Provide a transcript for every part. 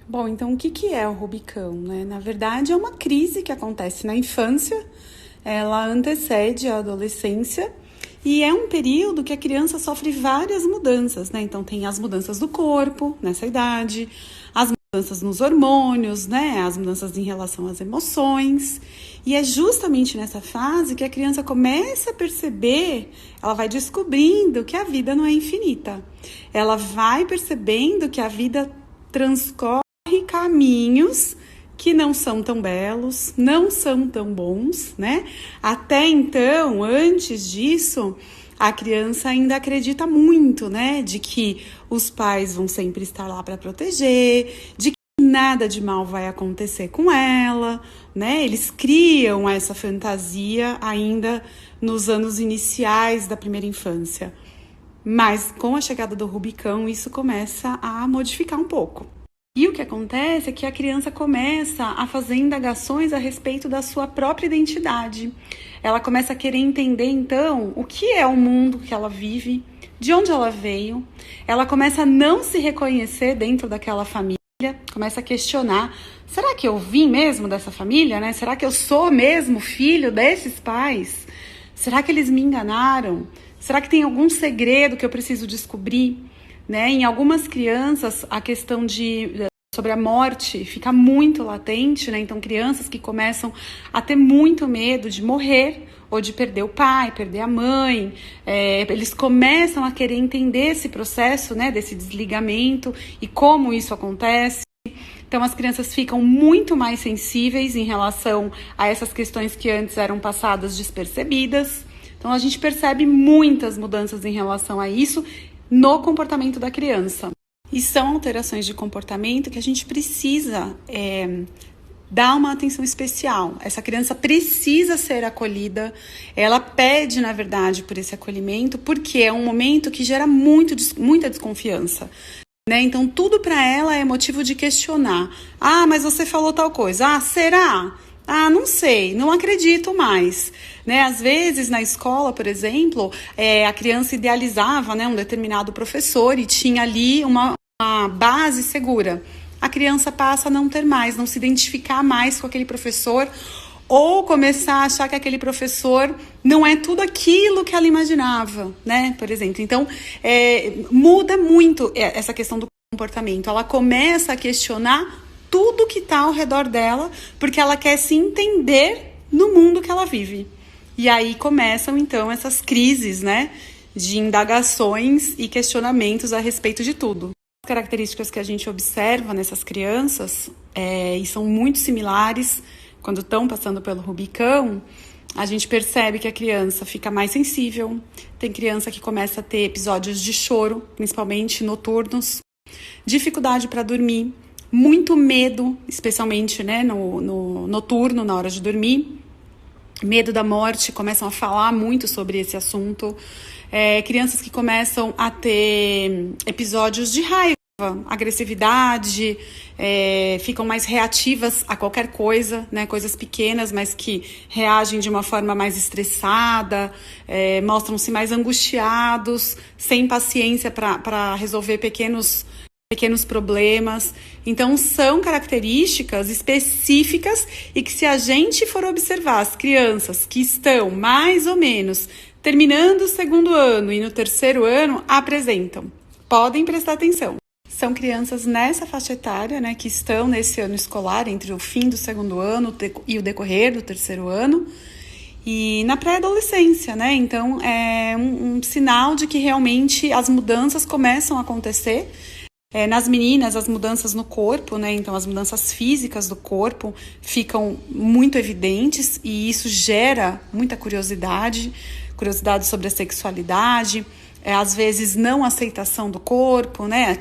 Bom, então o que é o Rubicão, né? Na verdade, é uma crise que acontece na infância, ela antecede a adolescência e é um período que a criança sofre várias mudanças, né? Então tem as mudanças do corpo nessa idade, as mudanças nos hormônios, né? As mudanças em relação às emoções. E é justamente nessa fase que a criança começa a perceber, ela vai descobrindo que a vida não é infinita. Ela vai percebendo que a vida transcorre caminhos que não são tão belos, não são tão bons, né? Até então, antes disso, a criança ainda acredita muito, né? De que os pais vão sempre estar lá para proteger, de que nada de mal vai acontecer com ela, né? Eles criam essa fantasia ainda nos anos iniciais da primeira infância. Mas com a chegada do Rubicão, isso começa a modificar um pouco. E o que acontece é que a criança começa a fazer indagações a respeito da sua própria identidade. Ela começa a querer entender, então, o que é o mundo que ela vive, de onde ela veio. Ela começa a não se reconhecer dentro daquela família, começa a questionar, será que eu vim mesmo dessa família, né? Será que eu sou mesmo filho desses pais? Será que eles me enganaram? Será que tem algum segredo que eu preciso descobrir? Né? Em algumas crianças, a questão sobre a morte fica muito latente, né? Então, crianças que começam a ter muito medo de morrer ou de perder o pai, perder a mãe, eles começam a querer entender esse processo, né? Desse desligamento e como isso acontece. Então, as crianças ficam muito mais sensíveis em relação a essas questões que antes eram passadas despercebidas. Então, a gente percebe muitas mudanças em relação a isso no comportamento da criança. E são alterações de comportamento que a gente precisa dar uma atenção especial. Essa criança precisa ser acolhida, ela pede, na verdade, por esse acolhimento, porque é um momento que gera muita desconfiança. Né? Então, tudo para ela é motivo de questionar. Ah, mas você falou tal coisa. Ah, será? Ah, não sei, não acredito mais. Né? Às vezes, na escola, por exemplo, a criança idealizava, né, um determinado professor e tinha ali uma base segura. A criança passa a não ter mais, não se identificar mais com aquele professor ou começar a achar que aquele professor não é tudo aquilo que ela imaginava, né? Por exemplo. Então, muda muito essa questão do comportamento. Ela começa a questionar tudo que está ao redor dela, porque ela quer se entender no mundo que ela vive. E aí começam, então, essas crises, né, de indagações e questionamentos a respeito de tudo. As características que a gente observa nessas crianças, e são muito similares quando estão passando pelo Rubicão, a gente percebe que a criança fica mais sensível, tem criança que começa a ter episódios de choro, principalmente noturnos, dificuldade para dormir, muito medo, especialmente, né, no noturno, na hora de dormir, medo da morte, começam a falar muito sobre esse assunto, crianças que começam a ter episódios de raiva, agressividade, ficam mais reativas a qualquer coisa, né, coisas pequenas, mas que reagem de uma forma mais estressada, mostram-se mais angustiados, sem paciência para resolver pequenos problemas. Então, são características específicas e que, se a gente for observar as crianças que estão mais ou menos terminando o segundo ano e no terceiro ano, apresentam. Podem prestar atenção. São crianças nessa faixa etária, né, que estão nesse ano escolar, entre o fim do segundo ano e o decorrer do terceiro ano, e na pré-adolescência, né? Então, é um sinal de que realmente as mudanças começam a acontecer. Nas meninas, as mudanças no corpo, né? Então, as mudanças físicas do corpo ficam muito evidentes e isso gera muita curiosidade sobre a sexualidade, às vezes não aceitação do corpo, né?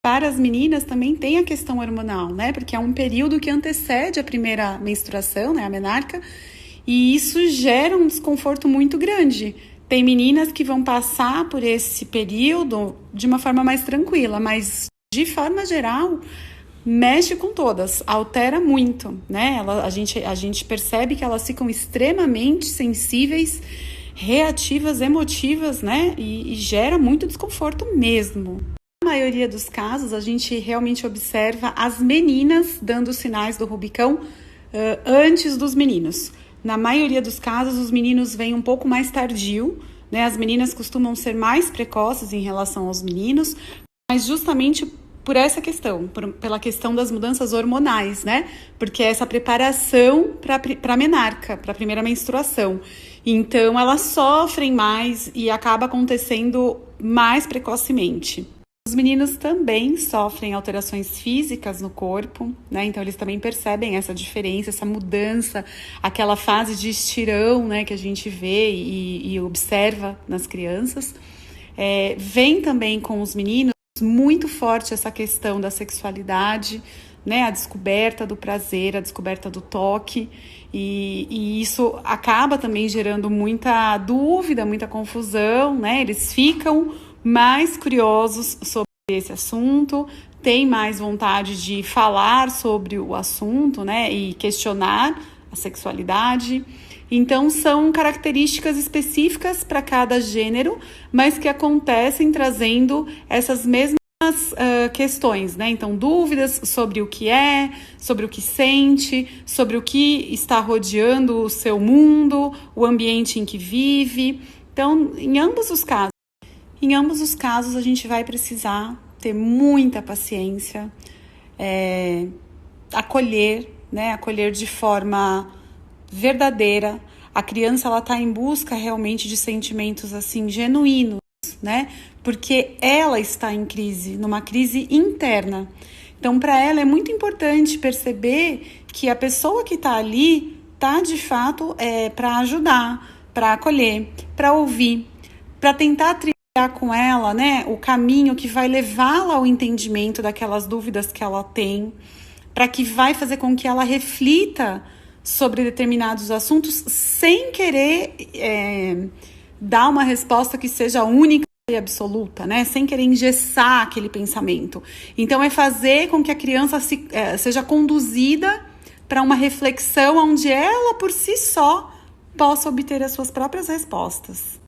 Para as meninas também tem a questão hormonal, né? Porque é um período que antecede a primeira menstruação, né? A menarca, e isso gera um desconforto muito grande. Tem meninas que vão passar por esse período de uma forma mais tranquila, mas, de forma geral, mexe com todas, altera muito, né? A gente percebe que elas ficam extremamente sensíveis, reativas, emotivas, né? E gera muito desconforto mesmo. A maioria dos casos, a gente realmente observa as meninas dando sinais do Rubicão antes dos meninos. Na maioria dos casos, os meninos vêm um pouco mais tardio, né? As meninas costumam ser mais precoces em relação aos meninos, mas justamente por essa questão, pela questão das mudanças hormonais, né? Porque essa preparação para a menarca, para a primeira menstruação. Então, elas sofrem mais e acaba acontecendo mais precocemente. Os meninos também sofrem alterações físicas no corpo, né? Então eles também percebem essa diferença, essa mudança, aquela fase de estirão, né, que a gente vê e observa nas crianças. Vem também com os meninos muito forte essa questão da sexualidade, né? A descoberta do prazer, a descoberta do toque, e isso acaba também gerando muita dúvida, muita confusão, né? Eles ficam mais curiosos sobre esse assunto, têm mais vontade de falar sobre o assunto, né, e questionar a sexualidade. Então, são características específicas para cada gênero, mas que acontecem trazendo essas mesmas questões, né? Então, dúvidas sobre o que é, sobre o que sente, sobre o que está rodeando o seu mundo, o ambiente em que vive. Então, em ambos os casos, a gente vai precisar ter muita paciência, acolher, né? Acolher de forma verdadeira. A criança, ela está em busca realmente de sentimentos assim genuínos, né? Porque ela está em crise, numa crise interna. Então, para ela é muito importante perceber que a pessoa que está ali está de fato para ajudar, para acolher, para ouvir, para tentar com ela, né, o caminho que vai levá-la ao entendimento daquelas dúvidas que ela tem, para que vai fazer com que ela reflita sobre determinados assuntos sem querer dar uma resposta que seja única e absoluta, né, sem querer engessar aquele pensamento. Então, é fazer com que a criança seja conduzida para uma reflexão onde ela, por si só, possa obter as suas próprias respostas.